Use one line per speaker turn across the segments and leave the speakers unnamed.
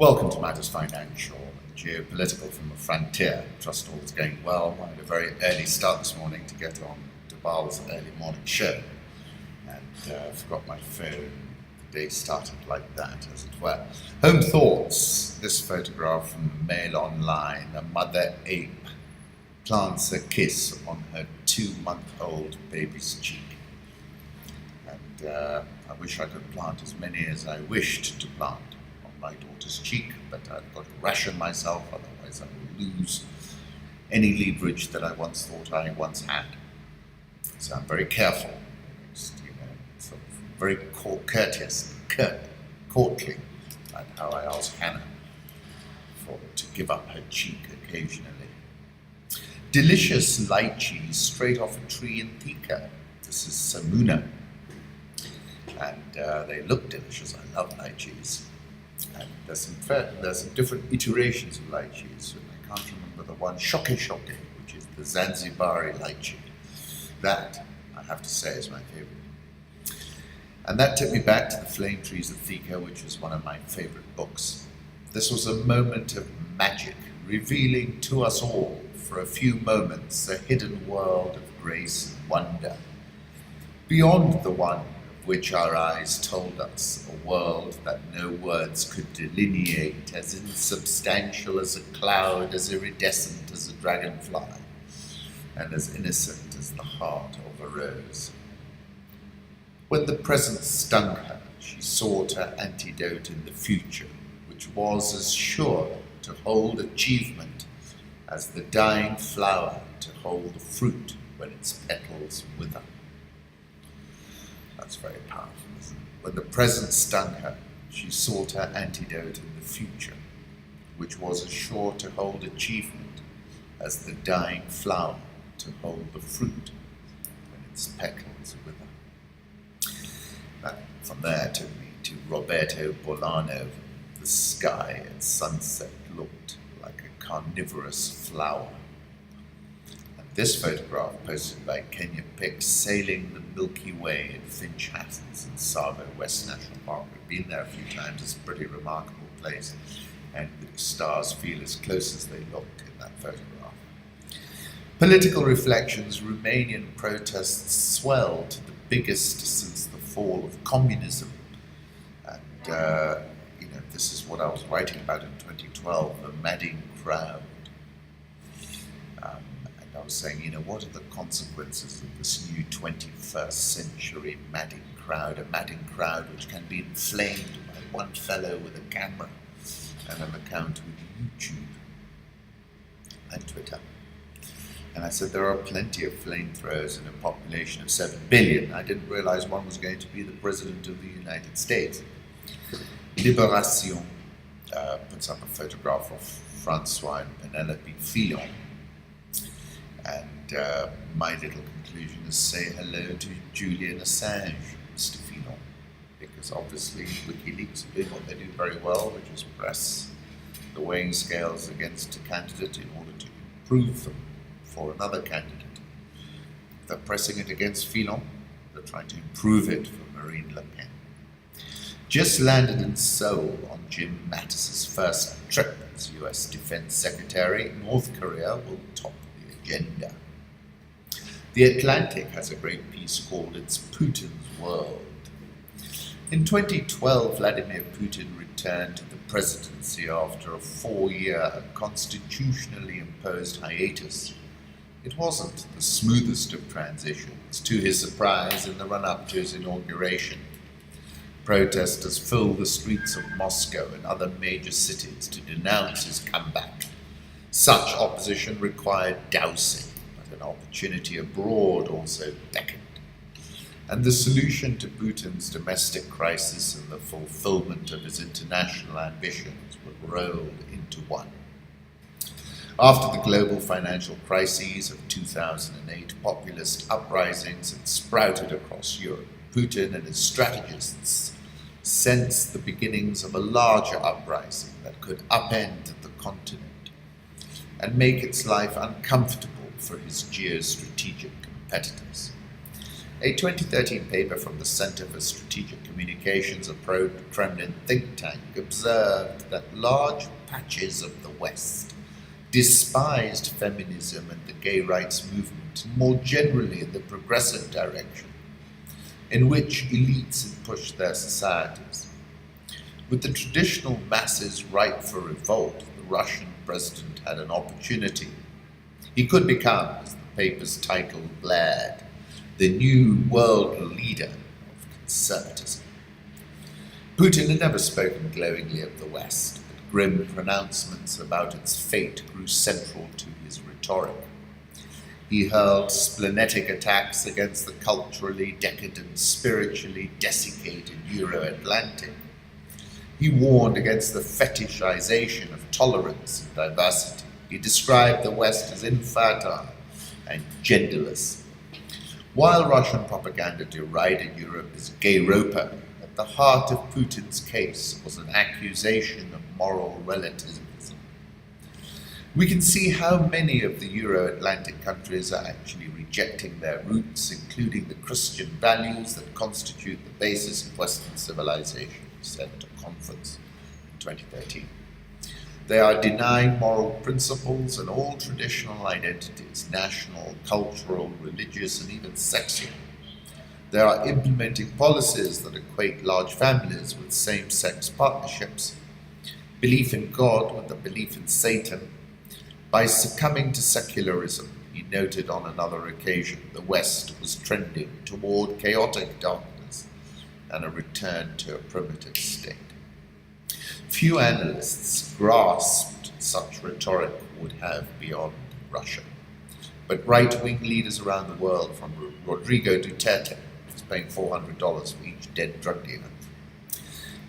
Welcome to Matters Financial and Geopolitical from the Frontier. Trust all is going well. I had a very early start this morning to get on to Baal's early morning show, and forgot my phone. The day started like that, as it were. Home thoughts. This photograph from Mail Online. A mother ape plants a kiss on her 2-month-old baby's cheek. And I wish I could plant as many as I wished to plant my daughter's cheek, but I've got to ration myself, otherwise I will lose any leverage that I once thought I once had. So I'm very careful, sort of very courteous and courtly about how I ask Hannah to give up her cheek occasionally. Delicious lychees straight off a tree in Thika. This is Samuna, and they look delicious. I love lychees. And there's some different iterations of lychees, and I can't remember the one, shoke, which is the Zanzibari lychee. That, I have to say, is my favorite. And that took me back to The Flame Trees of Thika, which is one of my favorite books. This was a moment of magic, revealing to us all, for a few moments, a hidden world of grace and wonder, beyond the one which our eyes told us, a world that no words could delineate, as insubstantial as a cloud, as iridescent as a dragonfly, and as innocent as the heart of a rose. When the present stung her, she sought her antidote in the future, which was as sure to hold achievement as the dying flower to hold the fruit when its petals wither. That's very powerful, isn't it? When the present stung her, she sought her antidote in the future, which was as sure to hold achievement as the dying flower to hold the fruit when its petals wither. That from there took me to Roberto Bolano. The sky at sunset looked like a carnivorous flower. This photograph, posted by Kenya Pick, sailing the Milky Way at Finch Hattons in Tsavo West National Park. We've been there a few times. It's a pretty remarkable place, and the stars feel as close as they look in that photograph. Political reflections. Romanian protests swell to the biggest since the fall of communism. And, this is what I was writing about in 2012, the madding crowd. I was saying, what are the consequences of this new 21st century madding crowd? A madding crowd which can be inflamed by one fellow with a camera and an account with YouTube and Twitter. And I said, there are plenty of flamethrowers in a population of 7 billion. I didn't realize one was going to be the President of the United States. Libération puts up a photograph of Francois and Penelope Fillon. And my little conclusion is say hello to Julian Assange, Mr. Fillon, because obviously WikiLeaks are doing what they do very well, which is press the weighing scales against a candidate in order to improve them for another candidate. If they're pressing it against Fillon, they're trying to improve it for Marine Le Pen. Just landed in Seoul on Jim Mattis's first trip as US Defense Secretary. North Korea will top agenda. The Atlantic has a great piece called It's Putin's World. In 2012, Vladimir Putin returned to the presidency after a 4-year constitutionally imposed hiatus. It wasn't the smoothest of transitions. To his surprise, in the run-up to his inauguration, protesters filled the streets of Moscow and other major cities to denounce his comeback. Such opposition required dousing, but an opportunity abroad also beckoned. And the solution to Putin's domestic crisis and the fulfillment of his international ambitions were rolled into one. After the global financial crises of 2008, populist uprisings had sprouted across Europe. Putin and his strategists sensed the beginnings of a larger uprising that could upend the continent and make its life uncomfortable for his geostrategic competitors. A 2013 paper from the Center for Strategic communications, a pro-Kremlin think tank, observed that large patches of the West despised feminism and the gay rights movement, and more generally in the progressive direction, in which elites had pushed their societies. With the traditional masses ripe for revolt, the Russian president had an opportunity. He could become, as the paper's title blared, the new world leader of conservatism. Putin had never spoken glowingly of the West, but grim pronouncements about its fate grew central to his rhetoric. He hurled splenetic attacks against the culturally decadent, spiritually desiccated Euro-Atlantic. He warned against the fetishization of tolerance and diversity. He described the West as infertile and genderless. While Russian propaganda derided Europe as gay-roper, at the heart of Putin's case was an accusation of moral relativism. We can see how many of the Euro-Atlantic countries are actually rejecting their roots, including the Christian values that constitute the basis of Western civilization, said at a conference in 2013. They are denying moral principles and all traditional identities, national, cultural, religious, and even sexual. They are implementing policies that equate large families with same-sex partnerships, belief in God with the belief in Satan. By succumbing to secularism, he noted on another occasion, the West was trending toward chaotic darkness and a return to a primitive state. Few analysts grasped such rhetoric would have beyond Russia. But right-wing leaders around the world, from Rodrigo Duterte, who's paying $400 for each dead drug dealer,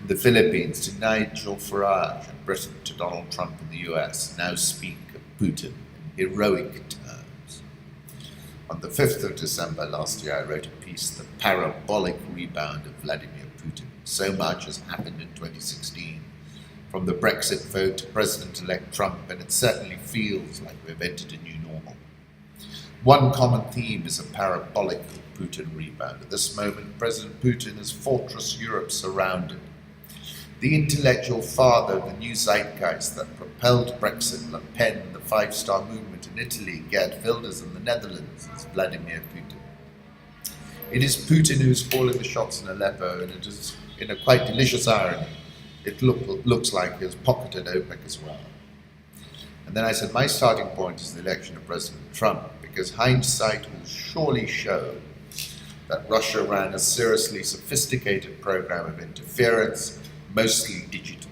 in the Philippines to Nigel Farage in Britain to Donald Trump in the US, now speak of Putin in heroic terms. On the 5th of December last year, I wrote a piece, The Parabolic Rebound of Vladimir Putin. So much has happened in 2016. From the Brexit vote to President-elect Trump, and it certainly feels like we've entered a new normal. One common theme is a parabolic Putin rebound. At this moment, President Putin is Fortress Europe surrounded. The intellectual father of the new zeitgeist that propelled Brexit, Le Pen, the Five-Star Movement in Italy, Geert Wilders in the Netherlands, is Vladimir Putin. It is Putin who's calling the shots in Aleppo, and it is, in a quite delicious irony, it looks like he has pocketed OPEC as well. And then I said, my starting point is the election of President Trump, because hindsight will surely show that Russia ran a seriously sophisticated program of interference, mostly digital.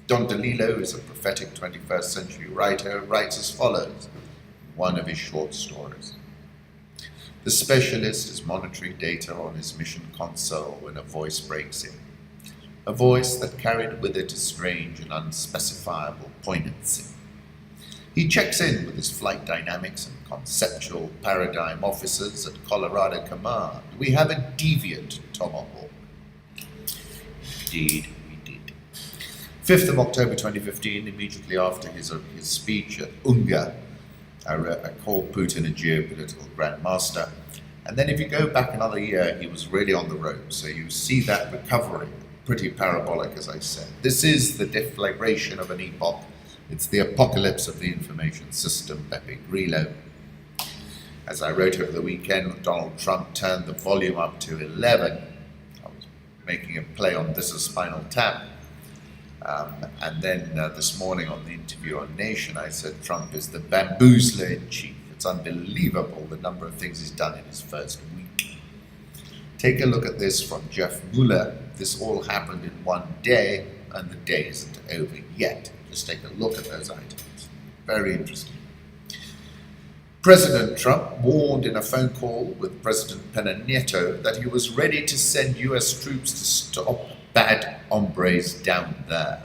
Don DeLillo is a prophetic 21st century writer, writes as follows in one of his short stories. The specialist is monitoring data on his mission console when a voice breaks in. A voice that carried with it a strange and unspecifiable poignancy. He checks in with his flight dynamics and conceptual paradigm officers at Colorado Command. We have a deviant tomahawk. Indeed, we did. 5th of October 2015, immediately after his speech at UNGA, I called Putin a geopolitical grandmaster. And then if you go back another year, he was really on the road. So you see that recovery. Pretty parabolic, as I said. This is the deflagration of an epoch. It's the apocalypse of the information system, Beppe Grillo. As I wrote over the weekend, Donald Trump turned the volume up to 11. I was making a play on This Is Spinal Tap. And then this morning on the interview on Nation, I said Trump is the bamboozler-in-chief. It's unbelievable the number of things he's done in his first week. Take a look at this from Jeff Mueller. This all happened in one day, and the day isn't over yet. Just take a look at those items. Very interesting. President Trump warned in a phone call with President Peña Nieto that he was ready to send US troops to stop bad hombres down there.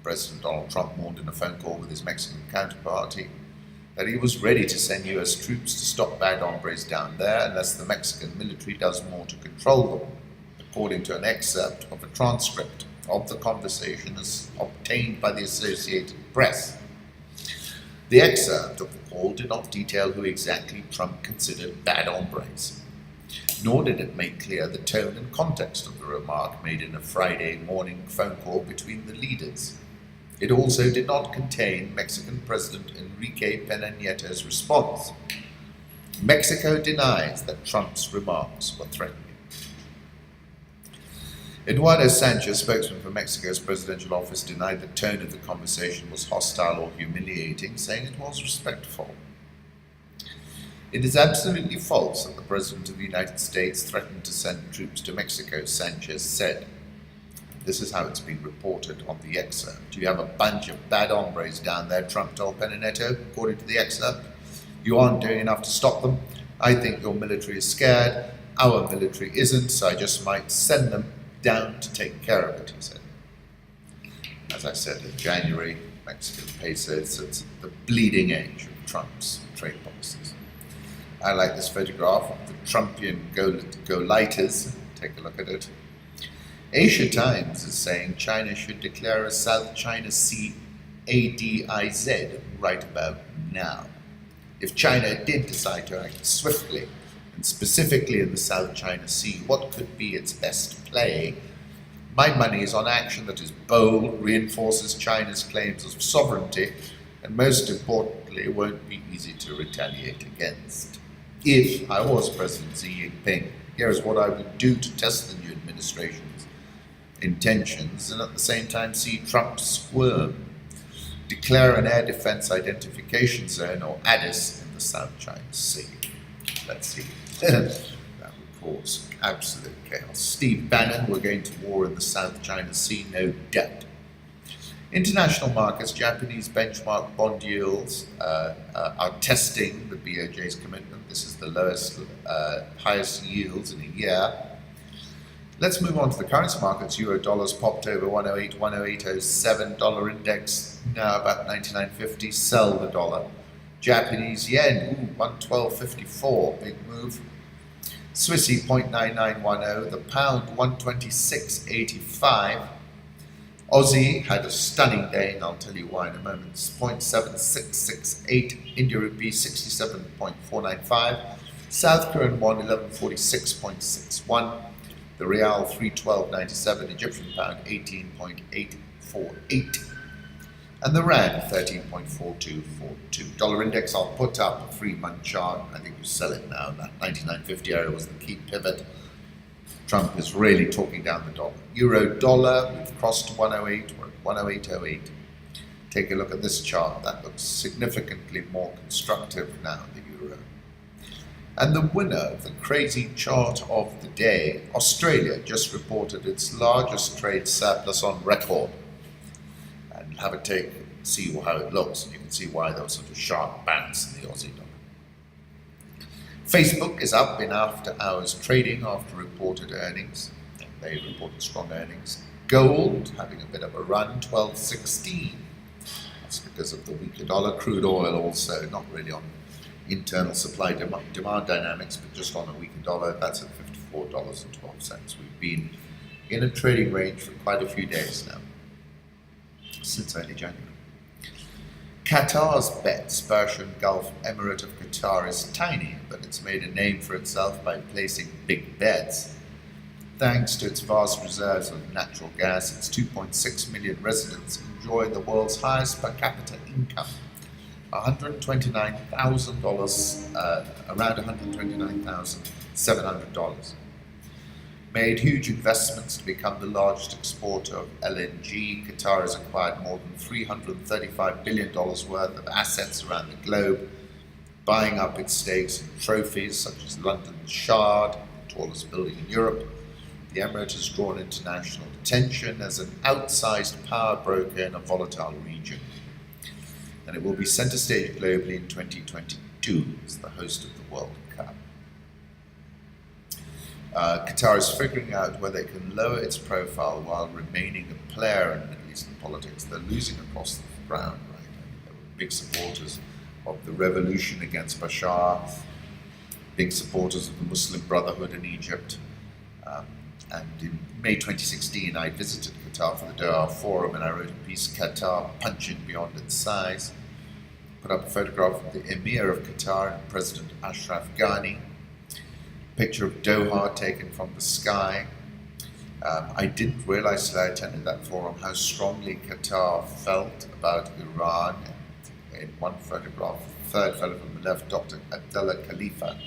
President Donald Trump warned in a phone call with his Mexican counterpart that he was ready to send US troops to stop bad hombres down there unless the Mexican military does more to control them, according to an excerpt of a transcript of the conversation as obtained by the Associated Press. The excerpt of the call did not detail who exactly Trump considered bad hombres. nor did it make clear the tone and context of the remark made in a Friday morning phone call between the leaders. It also did not contain Mexican President Enrique Peña Nieto's response. Mexico denies that Trump's remarks were threatening. Eduardo Sanchez, spokesman for Mexico's presidential office, denied the tone of the conversation was hostile or humiliating, saying it was respectful. It is absolutely false that the President of the United States threatened to send troops to Mexico, Sanchez said. This is how it's been reported on the excerpt. You have a bunch of bad hombres down there, Trump told Peña Nieto, according to the excerpt. You aren't doing enough to stop them. I think your military is scared. Our military isn't, so I just might send them down to take care of it, he said. As I said, in January, Mexican peso is at the bleeding edge of Trump's trade policies. I like this photograph of the Trumpian go-lighters. Take a look at it. Asia Times is saying China should declare a South China Sea ADIZ right about now. If China did decide to act swiftly, and specifically in the South China Sea, what could be its best play? My money is on action that is bold, reinforces China's claims of sovereignty, and most importantly, won't be easy to retaliate against. If I was President Xi Jinping, here is what I would do to test the new administration's intentions and at the same time see Trump squirm. Declare an air defense identification zone, or ADIS, in the South China Sea. Let's see. That would cause absolute chaos. Steve Bannon, we're going to war in the South China Sea, no doubt. International markets, Japanese benchmark bond yields are testing the BOJ's commitment. This is the lowest, highest yields in a year. Let's move on to the currency markets. Euro dollars popped over 108, 108.07. Dollar index now about 99.50. Sell the dollar. Japanese yen, 112.54. Big move. Swissy 0.9910. The pound 126.85. Aussie had a stunning day, and I'll tell you why in a moment. 0.7668. India rupee 67.495. South Korean won 1146.61. The Real 312.97, Egyptian pound 18.848, and the Rand 13.4242. Dollar index, I'll put up a 3-month chart. I think you sell it now. That 99.50 area was the key pivot. Trump is really talking down the dollar. Euro dollar, we've crossed 108, we're at 108.08. Take a look at this chart. That looks significantly more constructive now, the euro. And the winner of the crazy chart of the day, Australia, just reported its largest trade surplus on record. And have a see how it looks, and you can see why there was such a sharp bounce in the Aussie dollar. Facebook is up in after-hours trading after reported earnings. They reported strong earnings. Gold having a bit of a run, 12.16. That's because of the weaker dollar. Crude oil also, not really on internal supply demand dynamics, but just on a weaker dollar. That's at $54.12. We've been in a trading range for quite a few days now, since early January. Qatar's bets, Persian Gulf Emirate of Qatar, is tiny, but it's made a name for itself by placing big bets. Thanks to its vast reserves of natural gas, its 2.6 million residents enjoy the world's highest per capita income. $129,000, around $129,700. Made huge investments to become the largest exporter of LNG. Qatar has acquired more than $335 billion worth of assets around the globe, buying up its stakes in trophies such as London's Shard, the tallest building in Europe. The Emirate has drawn international attention as an outsized power broker in a volatile region, and it will be center stage globally in 2022 as the host of the World Cup. Qatar is figuring out whether it can lower its profile while remaining a player in Middle Eastern politics. They're losing across the ground, right? I mean, they were big supporters of the revolution against Bashar, big supporters of the Muslim Brotherhood in Egypt. And in May 2016, I visited Qatar for the Doha Forum, and I wrote a piece, Qatar Punching Beyond Its Size. Put up a photograph of the Emir of Qatar and President Ashraf Ghani. Picture of Doha taken from the sky. I didn't realize till I attended that forum how strongly Qatar felt about Iran. In one photograph, the third fellow from the left, Dr. Abdullah Khalifa,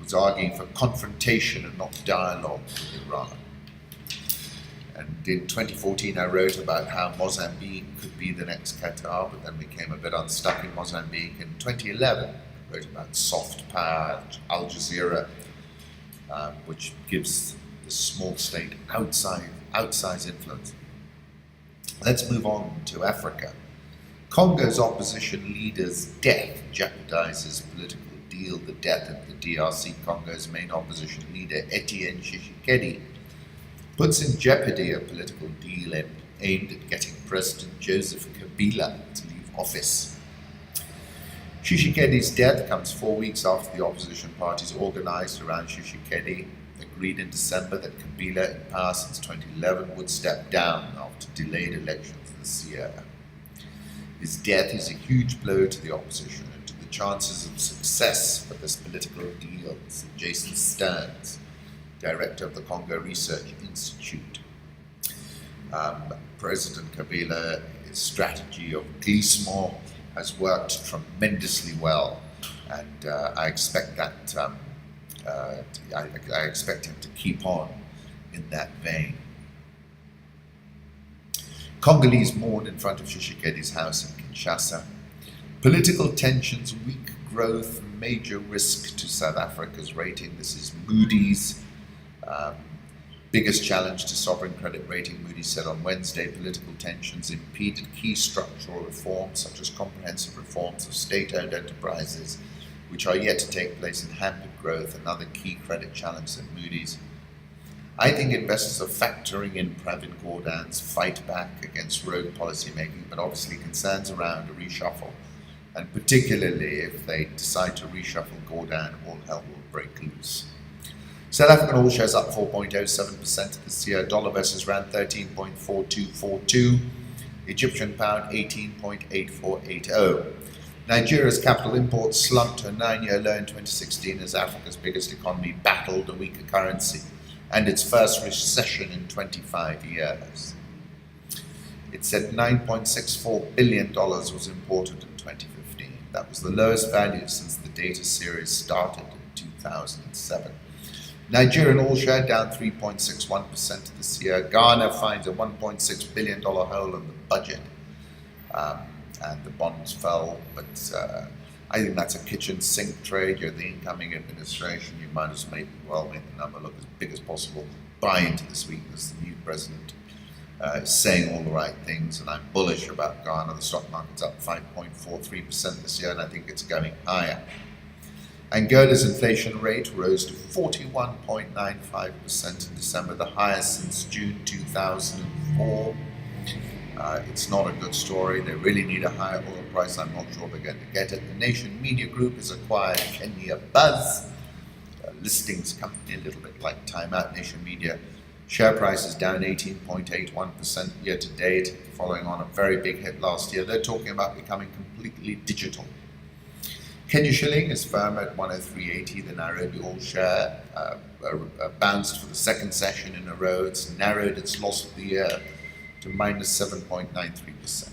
was arguing for confrontation and not dialogue with Iran. And in 2014, I wrote about how Mozambique could be the next Qatar, but then became a bit unstuck in Mozambique. In 2011, I wrote about soft power, Al Jazeera, which gives the small state outsized influence. Let's move on to Africa. Congo's opposition leader's death jeopardizes political deal. The death of the DRC Congo's main opposition leader, Etienne Tshisekedi, puts in jeopardy a political deal aimed at getting President Joseph Kabila to leave office. Tshisekedi's death comes 4 weeks after the opposition parties organized around Tshisekedi agreed in December that Kabila, in power since 2011, would step down after delayed elections this year. His death is a huge blow to the opposition and to the chances of success for this political deal, said Jason Stearns, director of the Congo Research Institute. President Kabila, his strategy of glissement has worked tremendously well, and I expect that I expect him to keep on in that vein. Congolese mourn in front of Tshisekedi's house in Kinshasa. Political tensions, weak growth, major risk to South Africa's rating. This is Moody's. Biggest challenge to sovereign credit rating, Moody's said on Wednesday. Political tensions impeded key structural reforms, such as comprehensive reforms of state-owned enterprises, which are yet to take place, and hampered growth, another key credit challenge, said Moody's. I think investors are factoring in Pravin Gordhan's fight back against rogue policymaking, but obviously concerns around a reshuffle, and particularly if they decide to reshuffle Gordhan, all hell will break loose. South African oil shares up 4.07% this year. Dollar versus rand 13.4242. Egyptian pound 18.8480. Nigeria's capital imports slumped to a 9-year low in 2016 as Africa's biggest economy battled a weaker currency and its first recession in 25 years. It said $9.64 billion was imported in 2015. That was the lowest value since the data series started in 2007. Nigerian oil share down 3.61% this year. Ghana finds a $1.6 billion hole in the budget, and the bonds fell. But I think that's a kitchen sink trade. You're the incoming administration. You might as well make the number look as big as possible. Buy into this weakness. The new president is saying all the right things, and I'm bullish about Ghana. The stock market's up 5.43% this year, and I think it's going higher. Angola's inflation rate rose to 41.95% in December, the highest since June 2004. It's not a good story. They really need a higher oil price. I'm not sure they're going to get it. The Nation Media Group has acquired Kenya Buzz, a listings company, a little bit like Time Out Nation Media. Share price is down 18.81% year to date, following on a very big hit last year. They're talking about becoming completely digital. Kenya shilling is firm at 103.80. The Nairobi all share bounced for the second session in a row. It's narrowed its loss of the year to minus 7.93%.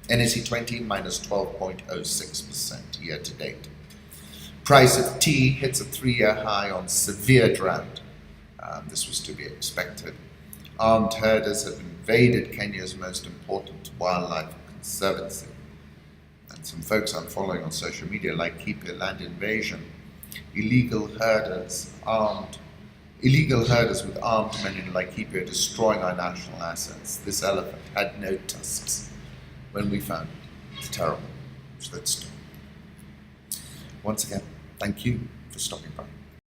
NSE 20 minus 12.06% year to date. Price of tea hits a 3-year high on severe drought. This was to be expected. Armed herders have invaded Kenya's most important wildlife conservancy. And some folks I'm following on social media, like Keep Your Land Invasion, illegal herders with armed men in Laikipia destroying our national assets. This elephant had no tusks when we found it. It's terrible. So let's stop. Once again, thank you for stopping by.